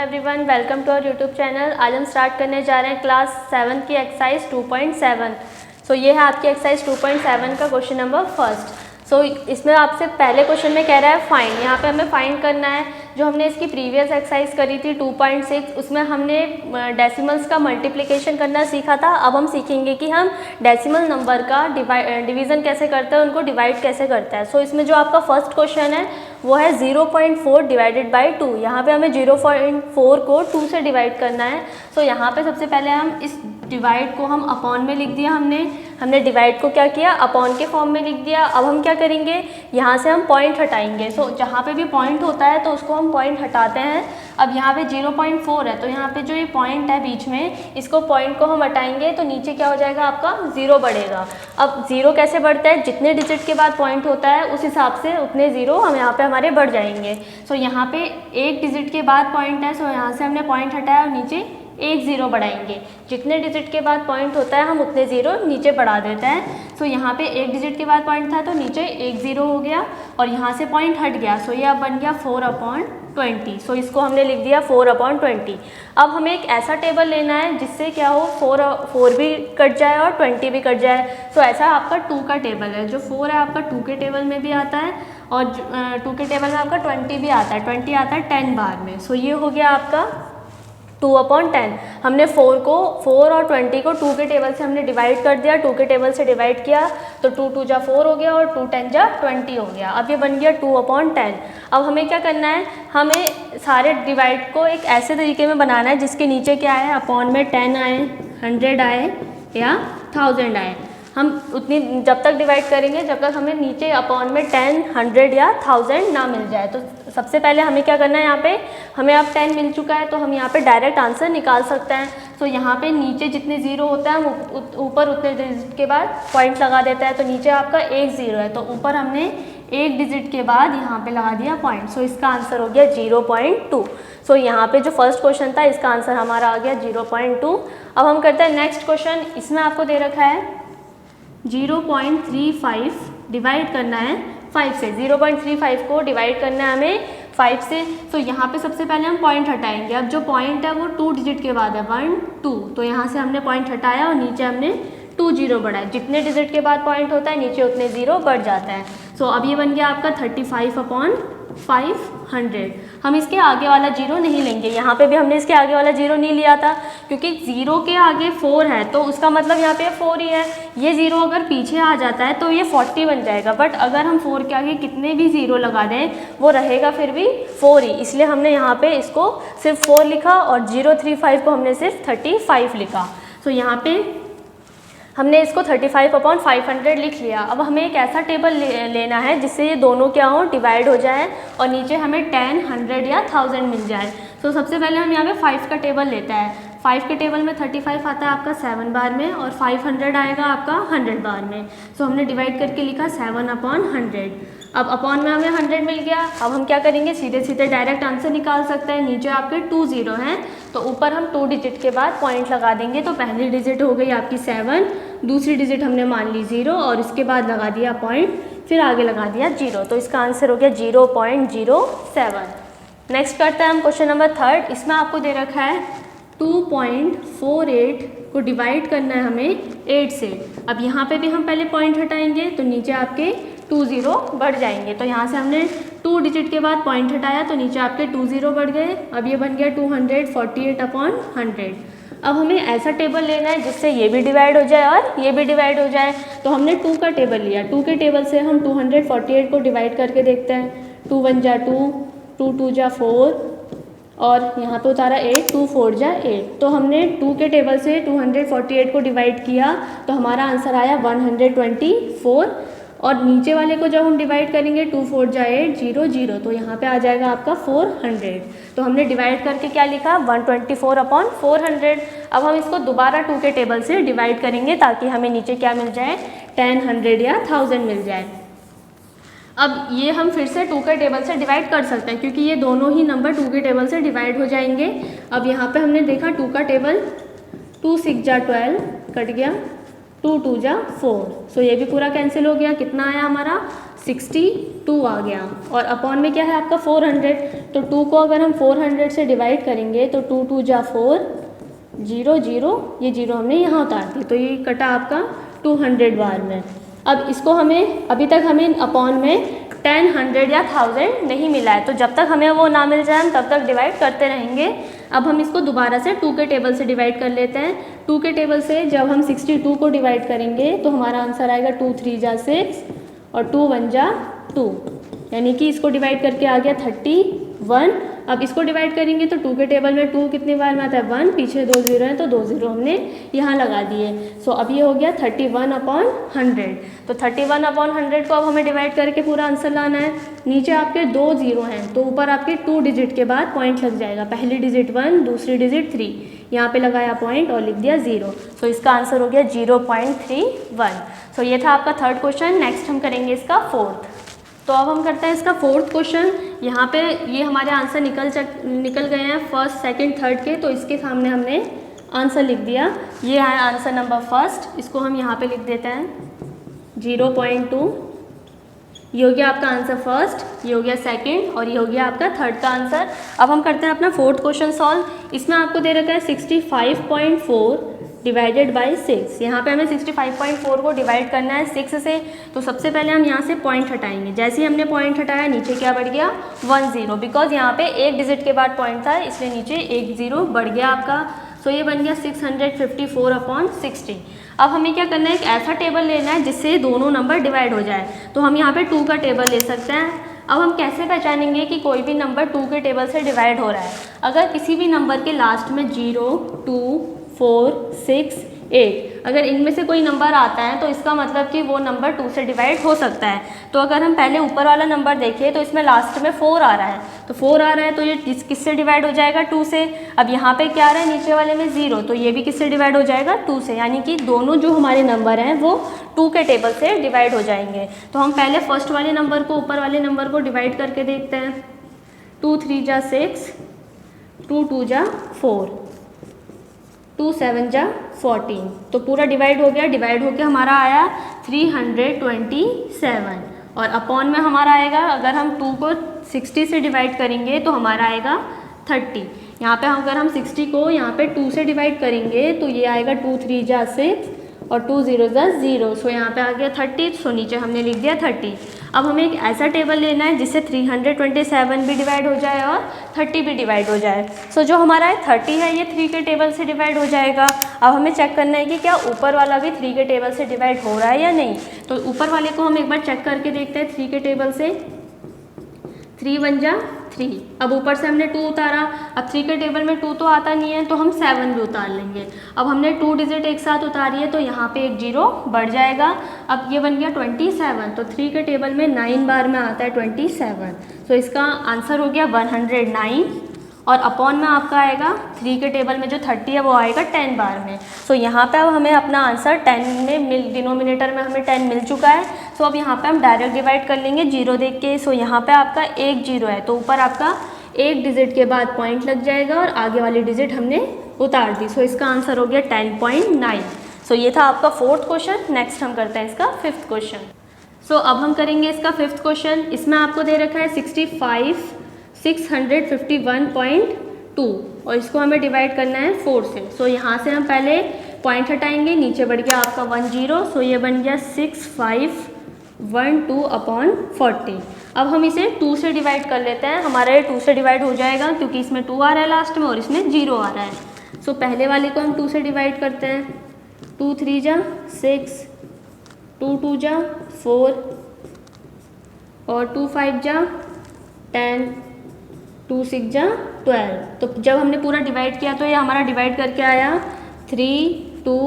Everyone, welcome to our YouTube channel. आज हम start करने जा रहे हैं क्लास 7 की एक्सरसाइज 2.7। सो ये है आपकी एक्सरसाइज 2.7 का क्वेश्चन नंबर फर्स्ट। सो इसमें आपसे पहले क्वेश्चन में कह रहा है फाइंड। यहाँ पे हमें फाइंड करना है जो हमने इसकी प्रीवियस एक्सरसाइज करी थी 2.6, उसमें हमने डेसिमल्स का मल्टीप्लिकेशन करना सीखा था। अब हम सीखेंगे कि हम डेसिमल नंबर का डिवीज़न कैसे करते हैं, उनको डिवाइड कैसे करते हैं। सो इसमें जो आपका फर्स्ट क्वेश्चन है वो है 0.4 डिवाइडेड बाई 2। यहाँ पे हमें 0.4 को 2 से डिवाइड करना है। सो यहाँ पे सबसे पहले हम इस डिवाइड को हम अपॉन में लिख दिया, हमने डिवाइड को क्या किया, अपॉन के फॉर्म में लिख दिया। अब हम क्या करेंगे, यहाँ से हम पॉइंट हटाएंगे। सो जहाँ पे भी पॉइंट होता है तो उसको हम पॉइंट हटाते हैं। अब यहाँ पे 0.4 है तो यहाँ पे जो ये पॉइंट है बीच में, इसको पॉइंट को हम हटाएंगे तो नीचे क्या हो जाएगा, आपका 0 बढ़ेगा। अब 0 कैसे बढ़ता है, जितने डिजिट के बाद पॉइंट होता है उस हिसाब से उतने 0 हम यहाँ पे हमारे बढ़ जाएंगे। सो यहाँ पे एक डिजिट के बाद पॉइंट है, सो यहाँ से हमने पॉइंट हटाया और नीचे एक 0 बढ़ाएंगे। जितने डिजिट के बाद पॉइंट होता है हम उतने 0 नीचे बढ़ा देते हैं। सो यहाँ पे एक डिजिट के बाद पॉइंट था तो नीचे एक 0 हो गया और यहाँ से पॉइंट हट गया। सो ये अब बन गया 4/20। सो इसको हमने लिख दिया 4/20। अब हमें एक ऐसा टेबल लेना है जिससे क्या हो, 4 भी कट जाए और 20 भी कट जाए। सो ऐसा आपका 2 का टेबल है। जो 4 है आपका 2 के टेबल में भी आता है और 2 के टेबल में आपका 20 भी आता है। 20 आता है 10 बार में। सो ये हो गया आपका 2/10। हमने 4 और 20 को 2 के टेबल से हमने डिवाइड कर दिया, 2 के टेबल से डिवाइड किया तो 2 2 जा 4 हो गया और 2 10 जा 20 हो गया। अब ये बन गया 2/10। अब हमें क्या करना है, हमें सारे डिवाइड को एक ऐसे तरीके में बनाना है जिसके नीचे क्या आए, अपॉन में 10 आए, 100 आए या 1000 आए। हम उतनी जब तक डिवाइड करेंगे जब तक हमें नीचे अपॉन में 10, 100 या 1000 ना मिल जाए। तो सबसे पहले हमें क्या करना है, यहाँ पे हमें अब 10 मिल चुका है तो हम यहाँ पे डायरेक्ट आंसर निकाल सकते हैं। तो यहाँ पे नीचे जितने 0 होता है हम ऊपर उतने डिजिट के बाद पॉइंट लगा देता है। तो नीचे आपका एक 0 है तो ऊपर हमने एक डिजिट के बाद यहाँ पे लगा दिया पॉइंट। सो इसका आंसर हो गया 0.2। सो यहाँ पे जो फर्स्ट क्वेश्चन था इसका आंसर हमारा आ गया 0.2। अब हम करते हैं नेक्स्ट क्वेश्चन। इसमें आपको दे रखा है 0.35 डिवाइड करना है 5 से। 0.35 को डिवाइड करना है हमें 5 से। तो यहाँ पे सबसे पहले हम पॉइंट हटाएंगे। अब जो पॉइंट है वो 2 डिजिट के बाद है, 1 2। तो यहाँ से हमने पॉइंट हटाया और नीचे हमने 2 0 बढ़ाया। जितने डिजिट के बाद पॉइंट होता है नीचे उतने 0 बढ़ जाता है। सो अब ये बन गया आपका 35/500। हम इसके आगे वाला 0 नहीं लेंगे। यहाँ पे भी हमने इसके आगे वाला 0 नहीं लिया था क्योंकि 0 के आगे 4 है तो उसका मतलब यहाँ पे 4 ही है। ये 0 अगर पीछे आ जाता है तो ये 40 बन जाएगा। बट अगर हम 4 के आगे कितने भी 0 लगा दें वो रहेगा फिर भी 4 ही। इसलिए हमने यहाँ पे इसको सिर्फ 4 लिखा और 035 को हमने सिर्फ 35 लिखा। तो यहाँ पे हमने इसको 35/500 लिख लिया। अब हमें एक ऐसा टेबल लेना है जिससे ये दोनों क्या हो, डिवाइड हो जाए और नीचे हमें 10, 100 या 1000 मिल जाए। तो सबसे पहले हम यहाँ पे 5 का टेबल लेता है। 5 के टेबल में 35 आता है आपका 7 बार में और 500 आएगा आपका 100 बार में। सो हमने डिवाइड करके लिखा 7/100। अब अपॉन में हमें 100 मिल गया। अब हम क्या करेंगे, सीधे सीधे डायरेक्ट आंसर निकाल सकते हैं। नीचे आपके 2 0 हैं तो ऊपर हम 2 डिजिट के बाद पॉइंट लगा देंगे। तो पहली डिजिट हो गई आपकी 7, दूसरी डिजिट हमने मान ली 0 और इसके बाद लगा दिया पॉइंट, फिर आगे लगा दिया 0। तो इसका आंसर हो गया 0.07। नेक्स्ट करते हैं हम क्वेश्चन नंबर थर्ड। इसमें आपको दे रखा है 2.48 को डिवाइड करना है हमें 8 से। अब यहाँ पे भी हम पहले पॉइंट हटाएंगे तो नीचे आपके 2 0 बढ़ जाएंगे। तो यहाँ से हमने 2 डिजिट के बाद पॉइंट हटाया तो नीचे आपके 2 0 बढ़ गए। अब ये बन गया 248/100। अब हमें ऐसा टेबल लेना है जिससे ये भी डिवाइड हो जाए और ये भी डिवाइड हो जाए। तो हमने 2 का टेबल लिया। 2 के टेबल से हम 248 को डिवाइड करके देखते हैं। 2 1 जा 2, 2 2 जा 4 और यहाँ पे उतारा 8, 2 4 जा 8। तो हमने 2 के टेबल से 248 को डिवाइड किया तो हमारा आंसर आया 124। और नीचे वाले को जब हम डिवाइड करेंगे 2 4 जा 8, 0 0। तो यहाँ पे आ जाएगा आपका 400। तो हमने डिवाइड करके क्या लिखा, 124/400। अब हम इसको दोबारा 2 के टेबल से डिवाइड करेंगे ताकि हमें नीचे क्या मिल जाए, 10, 100 या 1000 मिल जाए। अब ये हम फिर से 2 के टेबल से डिवाइड कर सकते हैं क्योंकि ये दोनों ही नंबर 2 के टेबल से डिवाइड हो जाएंगे। अब यहाँ पे हमने देखा 2 का टेबल, 2 6 जा 12 कट गया, 2 2 जा 4। सो ये भी पूरा कैंसिल हो गया। कितना आया हमारा 62 आ गया, और अपॉन में क्या है आपका 400, तो 2 को अगर हम 400 से डिवाइड करेंगे तो 2 2 जा 4, 0 0, ये 0 हमने यहाँ उतार दी, तो ये कटा आपका 200 बार में। अब इसको हमें अभी तक हमें अपॉन में 10, 100 या 1000 नहीं मिला है, तो जब तक हमें वो ना मिल जाए हम तब तक डिवाइड करते रहेंगे। अब हम इसको दोबारा से 2 के टेबल से डिवाइड कर लेते हैं। 2 के टेबल से जब हम 62 को डिवाइड करेंगे तो हमारा आंसर आएगा 2 3 जा 6 और 2 1 जा 2, यानी कि इसको डिवाइड करके आ गया 31। अब इसको डिवाइड करेंगे तो 2 के टेबल में 2 कितनी बार में आता है 1, पीछे 2 0 है तो 2 0 हमने यहाँ लगा दिए। सो अब ये हो गया 31/100। तो 31/100 को अब हमें डिवाइड करके पूरा आंसर लाना है। नीचे आपके 2 0 हैं तो ऊपर आपके 2 डिजिट के बाद पॉइंट लग जाएगा, पहली डिजिट 1, दूसरी डिजिट 3, यहाँ पे लगाया पॉइंट और लिख दिया 0। सो इसका आंसर हो गया 0.31। सो ये था आपका थर्ड क्वेश्चन। नेक्स्ट हम करेंगे इसका फोर्थ। तो अब हम करते हैं इसका फोर्थ क्वेश्चन। यहाँ पे ये हमारे आंसर निकल गए हैं फर्स्ट, सेकंड, थर्ड के, तो इसके सामने हमने आंसर लिख दिया। ये है आंसर नंबर फर्स्ट, इसको हम यहाँ पे लिख देते हैं 0.2। ये हो गया आपका आंसर फर्स्ट, ये हो गया सेकंड और ये हो गया आपका थर्ड का आंसर। अब हम करते हैं अपना फोर्थ क्वेश्चन सॉल्व। इसमें आपको दे रखा है 65.4 डिवाइडेड बाई 6। यहाँ पे हमें 65.4 को डिवाइड करना है 6 से, तो सबसे पहले हम यहाँ से पॉइंट हटाएंगे। जैसे ही हमने पॉइंट हटाया नीचे क्या बढ़ गया 1 0, बिकॉज यहाँ पे एक डिजिट के बाद पॉइंट था इसलिए नीचे 1 0 बढ़ गया आपका। सो ये बन गया 654/60। अब हमें क्या करना है, एक ऐसा टेबल लेना है जिससे दोनों नंबर डिवाइड हो जाए। तो हम यहाँ पे 2 का टेबल ले सकते हैं। अब हम कैसे पहचानेंगे कि कोई भी नंबर 2 के टेबल से डिवाइड हो रहा है? अगर किसी भी नंबर के लास्ट में 0, 2, 4, 6, 8 अगर इनमें से कोई नंबर आता है तो इसका मतलब कि वो नंबर 2 से डिवाइड हो सकता है। तो अगर हम पहले ऊपर वाला नंबर देखें तो इसमें लास्ट में 4 आ रहा है, तो 4 आ रहा है तो ये किससे डिवाइड हो जाएगा 2 से। अब यहाँ पे क्या आ रहा है नीचे वाले में 0, तो ये भी किससे डिवाइड हो जाएगा 2 से, यानी कि दोनों जो हमारे नंबर हैं वो 2 के टेबल से डिवाइड हो जाएंगे। तो हम पहले फर्स्ट वाले नंबर को ऊपर वाले नंबर को डिवाइड करके देखते हैं। 2 3 जा 6, 2 2 जा 4, 2 7 जा 14, तो पूरा डिवाइड हो गया। डिवाइड होके हमारा आया 327 और अपॉन में हमारा आएगा, अगर हम 2 को 60 से डिवाइड करेंगे तो हमारा आएगा 30। यहाँ पे अगर हम 60 को यहाँ पे 2 से डिवाइड करेंगे तो ये आएगा 2 3 जा 6 और 2 0 जा 0। सो यहाँ पे आ गया 30, सो नीचे हमने लिख दिया 30। अब हमें एक ऐसा टेबल लेना है जिससे 327 भी डिवाइड हो जाए और 30 भी डिवाइड हो जाए। सो जो हमारा 30 है ये 3 के टेबल से डिवाइड हो जाएगा। अब हमें चेक करना है कि क्या ऊपर वाला भी 3 के टेबल से डिवाइड हो रहा है या नहीं। तो ऊपर वाले को हम एक बार चेक करके देखते हैं 3 के टेबल से। 3 1 जा 3, अब ऊपर से हमने 2 उतारा। अब 3 के टेबल में 2 तो आता नहीं है तो हम 7 भी उतार लेंगे। अब हमने 2 डिजिट एक साथ उतारी है तो यहाँ पे एक 0 बढ़ जाएगा। अब ये बन गया 27, तो 3 के टेबल में 9 बार में आता है 27। तो इसका आंसर हो गया 109 और अपॉन में आपका आएगा 3 के टेबल में जो 30 है वो आएगा 10 बार में। सो यहाँ पे अब हमें अपना आंसर 10 में डिनोमिनेटर में हमें 10 मिल चुका है। सो अब यहाँ पे हम डायरेक्ट डिवाइड कर लेंगे 0 देख के। सो यहाँ पे आपका एक 0 है तो ऊपर आपका एक डिजिट के बाद पॉइंट लग जाएगा और आगे वाली डिजिट हमने उतार दी। सो इसका आंसर हो गया 10.9। सो ये था आपका फोर्थ क्वेश्चन। नेक्स्ट हम करते हैं इसका फिफ्थ क्वेश्चन। सो अब हम करेंगे इसका फिफ्थ क्वेश्चन। इसमें आपको दे रखा है 65651.2 और इसको हमें डिवाइड करना है 4 से। सो यहाँ से हम पहले पॉइंट हटाएंगे, नीचे बढ़ गया आपका 1 0, सो ये बन गया 6512/40। अब हम इसे 2 से डिवाइड कर लेते हैं। हमारा ये 2 से डिवाइड हो जाएगा क्योंकि इसमें 2 आ रहा है लास्ट में और इसमें 0 आ रहा है। सो पहले वाले को हम 2 से डिवाइड करते हैं। 2 3 जा 6, 2 2 जा 4 और 2 5 जा 10, 2 6 जा 12। तो जब हमने पूरा डिवाइड किया तो ये हमारा डिवाइड करके आया 3 2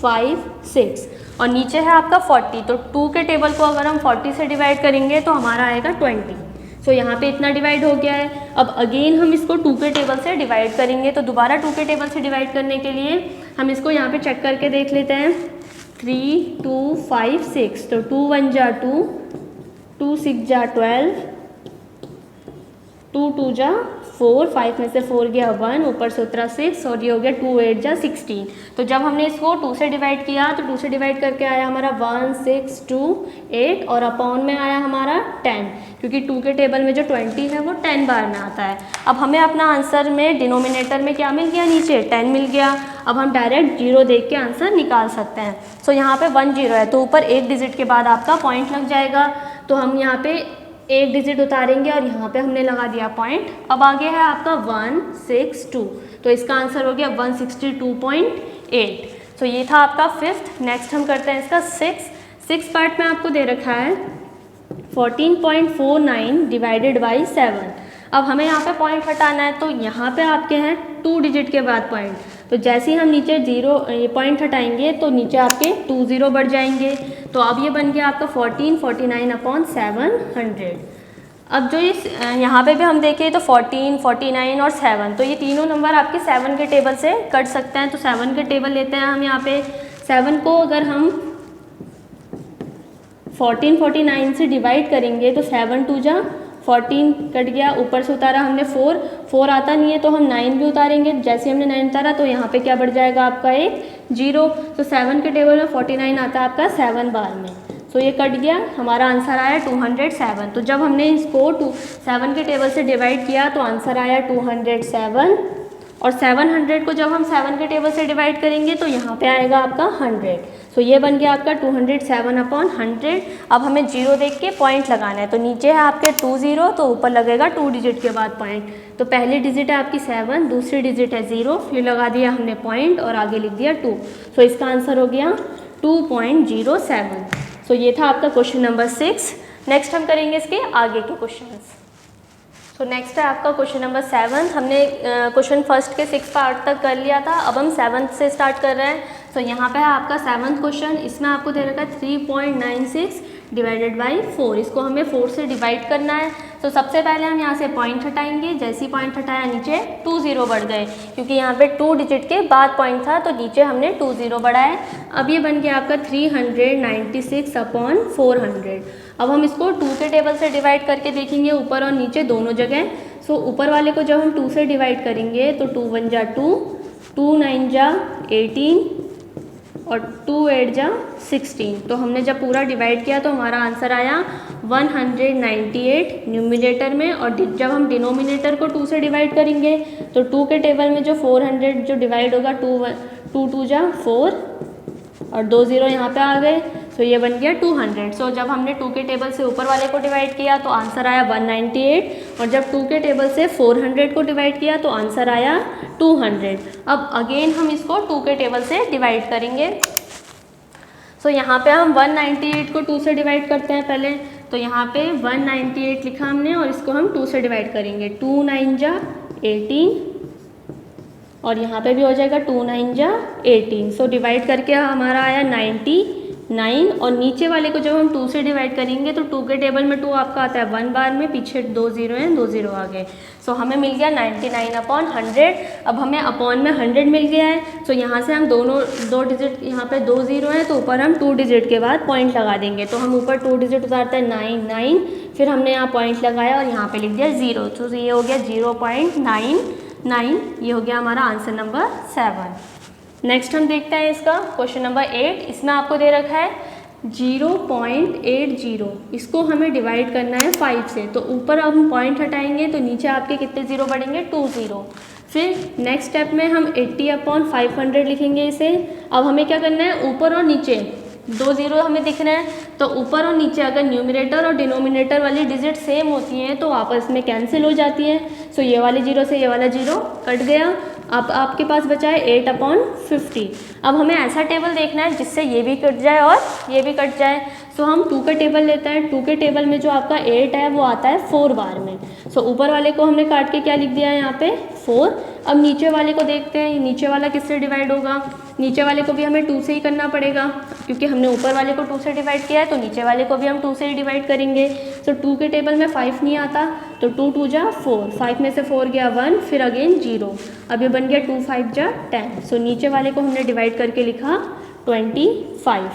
5 6 और नीचे है आपका 40। तो 2 के टेबल को अगर हम 40 से डिवाइड करेंगे तो हमारा आएगा 20। सो यहाँ पे इतना डिवाइड हो गया है। अब अगेन हम इसको 2 के टेबल से डिवाइड करेंगे। तो दोबारा 2 के टेबल से डिवाइड करने के लिए हम इसको यहाँ पे चेक करके देख लेते हैं। 3 2 5 6, तो 2 1 जा 2, 2 6 जा 12, 2 2 जा 4, 5 में से 4 गया 1, ऊपर से उतरा 6 और ये हो गया 2 8 जा 16। तो जब हमने इसको 2 से डिवाइड किया तो 2 से डिवाइड करके आया हमारा 1 6 2 8 और अपॉन में आया हमारा 10, क्योंकि 2 के टेबल में जो 20 है वो 10 बार में आता है। अब हमें अपना आंसर में डिनोमिनेटर में क्या मिल गया, नीचे 10 मिल गया। अब हम डायरेक्ट 0 देख के आंसर निकाल सकते हैं। सो यहाँ पे 1 0 है तो ऊपर एक डिजिट के बाद आपका पॉइंट लग जाएगा, तो हम यहाँ पे एक डिजिट उतारेंगे और यहाँ पे हमने लगा दिया पॉइंट। अब आगे है आपका 162, तो इसका आंसर हो गया 162.8। तो ये था आपका फिफ्थ। नेक्स्ट हम करते हैं इसका सिक्स पार्ट में आपको दे रखा है 14.49 डिवाइडेड बाई 7। अब हमें यहाँ पे पॉइंट हटाना है, तो यहाँ पे आपके हैं 2 डिजिट के बाद पॉइंट, तो जैसे ही हम नीचे ये पॉइंट हटाएंगे तो नीचे आपके 2 0 बढ़ जाएंगे। तो अब ये बन गया आपका 1449/700। अब जो इस यहाँ पे भी हम देखें तो 14, 49 और 7, तो ये तीनों नंबर आपके 7 के टेबल से कट सकते हैं। तो 7 के टेबल लेते हैं हम यहाँ पे। 7 को अगर हम 1449 से डिवाइड करेंगे तो 7 2 जा 14 कट गया, ऊपर से उतारा हमने 4 आता नहीं है तो हम 9 भी उतारेंगे। जैसे हमने 9 उतारा तो यहाँ पे क्या बढ़ जाएगा आपका एक 0। तो 7 के टेबल में 49 आता है आपका 7 बार में, तो ये कट गया, हमारा आंसर आया 207। तो जब हमने इसको 7 के टेबल से डिवाइड किया तो आंसर आया 207, और 700 को जब हम 7 के टेबल से डिवाइड करेंगे तो यहाँ पे आएगा आपका 100। तो ये बन गया आपका 207/100। अब हमें 0 देख के पॉइंट लगाना है, तो नीचे है आपके 2 0, तो ऊपर लगेगा 2 डिजिट के बाद पॉइंट। तो पहली डिजिट है आपकी 7, दूसरी डिजिट है 0, फिर लगा दिया हमने पॉइंट और आगे लिख दिया 2। तो इसका आंसर हो गया 2.07। तो ये था आपका क्वेश्चन नंबर 6। नेक्स्ट हम करेंगे इसके आगे के क्वेश्चंस। तो नेक्स्ट है आपका क्वेश्चन नंबर 7। हमने क्वेश्चन फर्स्ट के 6 पार्ट तक कर लिया था, अब हम 7th से स्टार्ट कर रहे हैं। तो यहाँ पे है आपका 7th क्वेश्चन। इसमें आपको दे रखा है 3.96 डिवाइडेड बाई 4। इसको हमें 4 से डिवाइड करना है। तो सबसे पहले हम यहाँ से पॉइंट हटाएंगे। जैसे ही पॉइंट हटाया नीचे 2 0 बढ़ गए, क्योंकि यहाँ पे 2 डिजिट के बाद पॉइंट था तो नीचे हमने 2 0 बढ़ाए। अब ये बन गया आपका 396/400। अब हम इसको 2 के टेबल से डिवाइड करके देखेंगे, ऊपर और नीचे दोनों जगह। सो ऊपर वाले को जब हम 2 से डिवाइड करेंगे तो 2 1 जा 2, 2 9 जा 18 और 2 8 जा 16। तो हमने जब पूरा डिवाइड किया तो हमारा आंसर आया 198 न्यूमिनेटर में, और जब हम डिनोमिनेटर को 2 से डिवाइड करेंगे तो 2 के टेबल में जो 400 जो डिवाइड होगा 2 2 जा 4 और 2 0 यहाँ पे आ गए, तो ये बन गया 200। सो जब हमने 2 के टेबल से ऊपर वाले को डिवाइड किया तो आंसर आया 198, और जब 2 के टेबल से 400 को डिवाइड किया तो आंसर आया 200। अब अगेन हम इसको 2 के टेबल से डिवाइड करेंगे। सो यहाँ पे हम 198 को 2 से डिवाइड करते हैं पहले। तो यहाँ पे 198 लिखा हमने और इसको हम 2 से डिवाइड करेंगे। 2 9 जा 18 और यहाँ पे भी हो जाएगा 2 9 जा 18। सो डिवाइड करके हमारा आया 99, और नीचे वाले को जब हम 2 से डिवाइड करेंगे तो 2 के टेबल में 2 आपका आता है 1 बार में, पीछे 2 0 हैं, 2 0 आ गए। सो हमें मिल गया 99/100। अब हमें अपॉन में 100 मिल गया है। सो यहाँ से हम दो डिजिट, यहाँ पे 2 0 हैं तो ऊपर हम 2 डिजिट के बाद पॉइंट लगा देंगे। तो हम ऊपर 2 डिजिट उतारते हैं 9 9, फिर हमने यहाँ पॉइंट लगाया और यहाँ पे लिख दिया 0। तो ये हो गया 0.99। ये हो गया हमारा आंसर नंबर 7। नेक्स्ट हम देखते हैं इसका क्वेश्चन नंबर 8। इसमें आपको दे रखा है 0.80। इसको हमें डिवाइड करना है 5 से। तो ऊपर अब हम पॉइंट हटाएंगे तो नीचे आपके कितने 0 बढ़ेंगे, 2 0। फिर नेक्स्ट स्टेप में हम 80/500 लिखेंगे इसे। अब हमें क्या करना है, ऊपर और नीचे 2 0 हमें दिख रहे हैं, तो ऊपर और नीचे अगर न्यूमरेटर और डिनोमिनेटर वाली डिजिट सेम होती हैं तो आपस में कैंसिल हो जाती है। सो ये वाले 0 से ये वाला 0 कट गया। अब आपके पास बचा है 8/50। अब हमें ऐसा टेबल देखना है जिससे ये भी कट जाए और ये भी कट जाए। सो हम 2 का टेबल लेते हैं। 2 के टेबल में जो आपका 8 है वो आता है 4 बार में। सो ऊपर वाले को हमने काट के क्या लिख दिया है यहाँ पे 4। अब नीचे वाले को देखते हैं, नीचे वाला किससे डिवाइड होगा। नीचे वाले को भी हमें 2 से ही करना पड़ेगा, क्योंकि हमने ऊपर वाले को 2 से डिवाइड किया है तो नीचे वाले को भी हम 2 से ही डिवाइड करेंगे। तो 2 के टेबल में 5 नहीं आता, तो 2 2 जा 4, 5 में से 4 गया 1, फिर अगेन 0। अब ये बन गया 2 5 जा 10। सो नीचे वाले को हमने डिवाइड करके लिखा 25।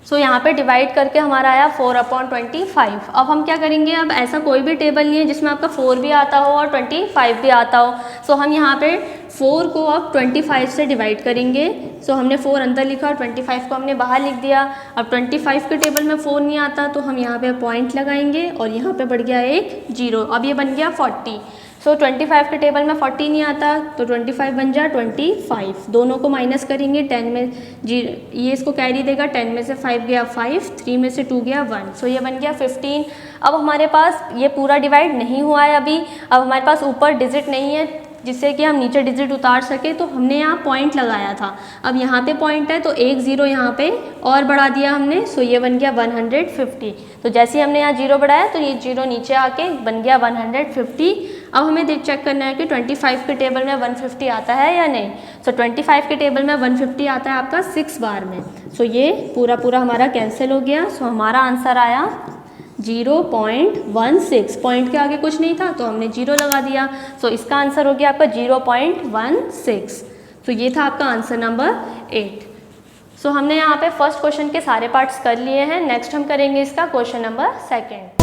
सो यहाँ पे डिवाइड करके हमारा आया 4/25। अब हम क्या करेंगे, अब ऐसा कोई भी टेबल नहीं है जिसमें आपका 4 भी आता हो और 25 भी आता हो। सो हम यहाँ पे 4 को अब 25 से डिवाइड करेंगे। सो हमने 4 अंदर लिखा और 25 को हमने बाहर लिख दिया। अब 25 के टेबल में 4 नहीं आता तो हम यहाँ पे पॉइंट लगाएंगे और यहाँ पे बढ़ गया एक 0। अब ये बन गया 40। सो 25 के टेबल में 40 नहीं आता तो 25 बन जाए 25। दोनों को माइनस करेंगे, 10 में ये इसको कैरी देगा, 10 में से 5 गया 5, 3 में से 2 गया 1। सो ये बन गया 15। अब हमारे पास ये पूरा डिवाइड नहीं हुआ है अभी। अब हमारे पास ऊपर डिजिट नहीं है जिससे कि हम नीचे डिजिट उतार सके, तो हमने यहाँ पॉइंट लगाया था। अब यहाँ पे पॉइंट है तो एक 0 यहाँ पे और बढ़ा दिया हमने। सो ये बन गया 150। तो जैसे ही हमने यहाँ 0 बढ़ाया तो ये 0 नीचे आके बन गया 150। अब हमें चेक करना है कि 25 के टेबल में 150 आता है या नहीं। सो 25 के टेबल में 150 आता है आपका 6 बार में। सो ये पूरा हमारा कैंसिल हो गया। सो हमारा आंसर आया 0.16। पॉइंट के आगे कुछ नहीं था तो हमने 0 लगा दिया। सो इसका आंसर हो गया आपका 0.16। तो ये था आपका आंसर नंबर 8। सो हमने यहाँ पे फर्स्ट क्वेश्चन के सारे पार्ट्स कर लिए हैं। नेक्स्ट हम करेंगे इसका क्वेश्चन नंबर 2।